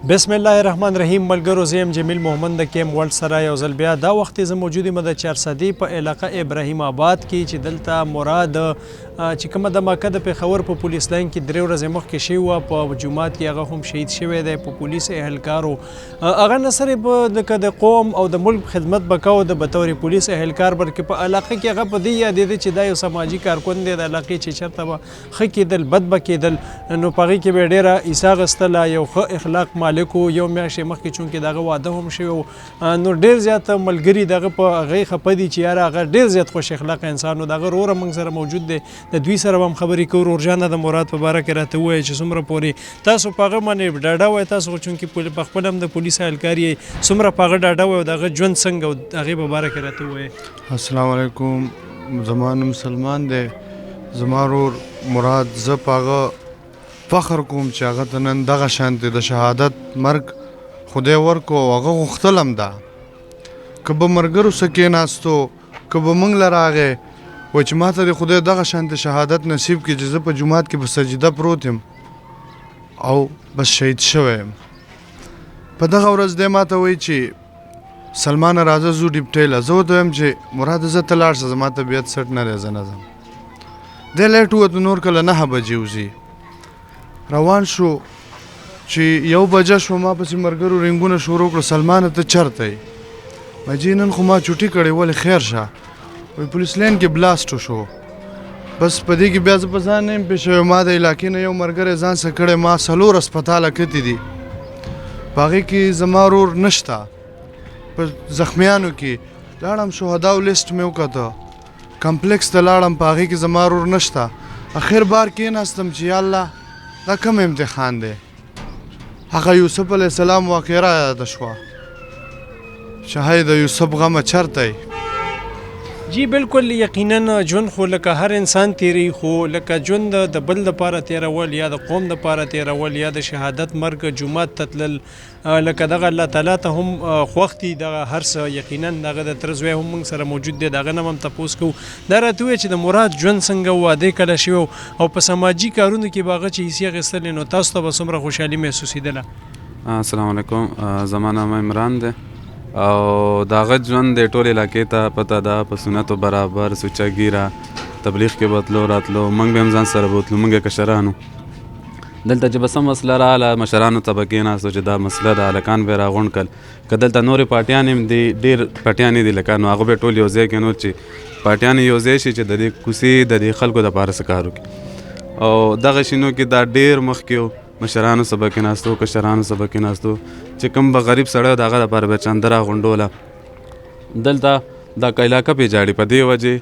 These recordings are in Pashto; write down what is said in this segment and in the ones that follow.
بسم الله الرحمن الرحیم ملګرو زه یم جمیل محمد د کیم ورلډ سره یو ځل بیا دا وخت زه موجود یم د چارسدي په علاقه ابراهیم آباد کې چې دلته مراد چې کومه دماکه د پېښور په پولیس لاین کې 3 ورځې مخکې شوې وه په جومات کې هغه هم شهید شوی دی په پولیس اهلکارو هغه نه صرف د قوم او د ملک خدمت به کوو د بطور پولیس اهلکار بلکې په علاقه کې هغه په دې یادېده چې دا یو سماجي کارکون دی د علاقې چې چېرته به ښه کېدل بد به کېدل نو په هغې کې به یې ډېره عیسا اخیستله یو ښه اخلاق مالک و یو میاشتې مخکې چونکې دغه واده هم شوی و نو ډېر زیات ملګري دغه په هغې خفه دي چې یاره هغه ډېر زیات خوش اخلاقه انسان و د هغه وروره موږ سره موجود دی د دوی سره به هم خبرې کوو ورورجانه د مراد په باره کې راته ووایه چې څومره پورې تاسو په هغه باندې ډاډه وایئ تاسو خو چونکې په خپله هم د پولیس اهلکار یې څومره په هغه ډاډه وایئ او د هغه ژوند څنګه او د هغې په باره کې راته ووایئ. السلام علیکم. زما نوم سلمان دی. زما ورور مراد زه په هغه فخر کوم چې هغه ته نن دغه شانتې د شهادت مرګ خدای ورکو او هغه غوښتل هم ده که به ملګرو سره کېناستو که به موږ له راغی وایي چې ما ته د خدای دغه شانتې شهادت نصیب کړي چې زه په جومات کې په سجده پروت یم او بس شهید شوی یم. په دغه ورځ دی ما ته وایي چې سلمانه راځه ځو ډیپټۍ له. زه ورته وایم چې مراد زه ته لاړ شه زما طبیعت سټ نه دی زه نه ځم. دی لیټ ووتو نور کله 9 بجې وځي روان شو چې 1 بجه شو ما پسې ملګرو رنګونه شروع کړه سلمانه ته چېرته یې ما جی نن خو ما چوټي کړې ولې خیر شه وایي پولیس لاین کې بلاست شو بس په دې کې بیا زه په ځان نه یم پېښ شوی ما د علاقې نه یو ملګری ځان سره کړی ما 4 هسپتاله کتې دي په هغې کې زما ورور نشته په زخمیانو کې لاړم شهداو لیست مې وکته کمپلیکس ته لاړم په هغې کې زما ورور نشته اخر بار کېناستم چې یا الله دا کوم امتحان دی هغه یوسف علیه السلام واقعه را یاده شوه چې هی د یوسف غمه چېرته یې. جی بالکل یقینا ژوند خو لکه هر انسان تیری خو لکه ژوند د بل دپاره تیرول یا د قوم دپاره تیرول یا د شهادت مرګ جومات ته تلل لکه دغه الله تعالی ته هم خوښ دي دغه هر څه یقینا دغه د تره زوی هم موږ سره موجود دی د هغه نه هم تپوس کوو دا راته ووایه چې د مراد ژوند څنګه واده کله شوی او په سماجي کارونو کې به هغه چې حصې اخیستلې نو تاسو ته به څومره خوشحالي محسوسېدله؟ السلام علیکم. زما نام عمران دی او د هغه ژوند د ټول علاقې ته پته ده په سنتو برابر سوچه ګیره تبلیغ کې به تلو راتلو موږ به هم ځان سره بوتلو موږ کشرانو دلته چې به څه مسله راغله مشرانو ته به کېناستو چې دا مسله ده هلکان به یې راغونډ کړل که دلته نورې پارټیانې هم دي ډېر پارټیانې دي لکه نو هغه به ټول یو ځای کېنول چې پارټیانې یو ځای شي چې د دې کوڅې د دې خلکو دپاره څه کار وکړي او دغه شینو کې دا ډېر مخکې و مشرانو سره به کېناستو کشرانو سره به کېناستو چې کوم به غریب سړی و د هغه دپاره به چانده راغونډوله دلته دا علاقه پې جاړي په دې وجې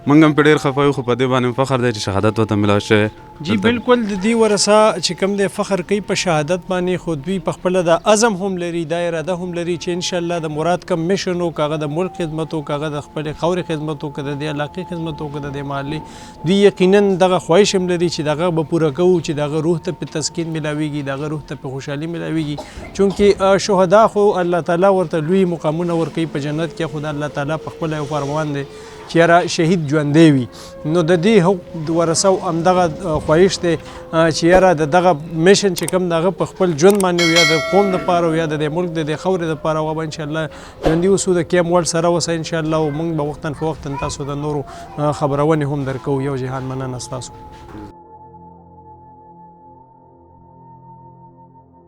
موږ هم پې ډېر خفه یو خو په دې باندې فخر دی چې شهادت ورته ملاو شوی. جی بالکل د دې ورثه چې کوم دی فخر کوي په شهادت باندې خو دوی په خپله د عزم هم لري دا اراده هم لري چې انشاءالله د مراد کوم میشن و که هغه د ملک خدمت و که هغه د خپلې خاورې خدمت و که د دې علاقې خدمت و که د دې محلې دوی یقینا دغه خواهش هم لري چې دغه به پوره کوو چې دغه روح ته پې تسکین میلاویږي دغه روح ته پې خوشحالي میلاویږي چونکې شهدا خو الله تعالی ورته لوی مقامونه ورکوي په جنت کې خو د الله تعالی په خپله یو فرمان دی چې یاره شهید ژوندی وي نو د دې ورثه همدغه خواهش دی چې یاره د دغه میشن چې کوم د هغه په خپل ژوند باندې یا د قوم دپاره یا د دې ملک د دې خاورې دپاره هغه به انشاءالله ژوندي اوسو د کیم ورلډ سره اوسه انشاءالله او موږ به وختاً فوقتاً تاسو د نورو خبرونې هم درکوو. یو جهان مننه ستاسو.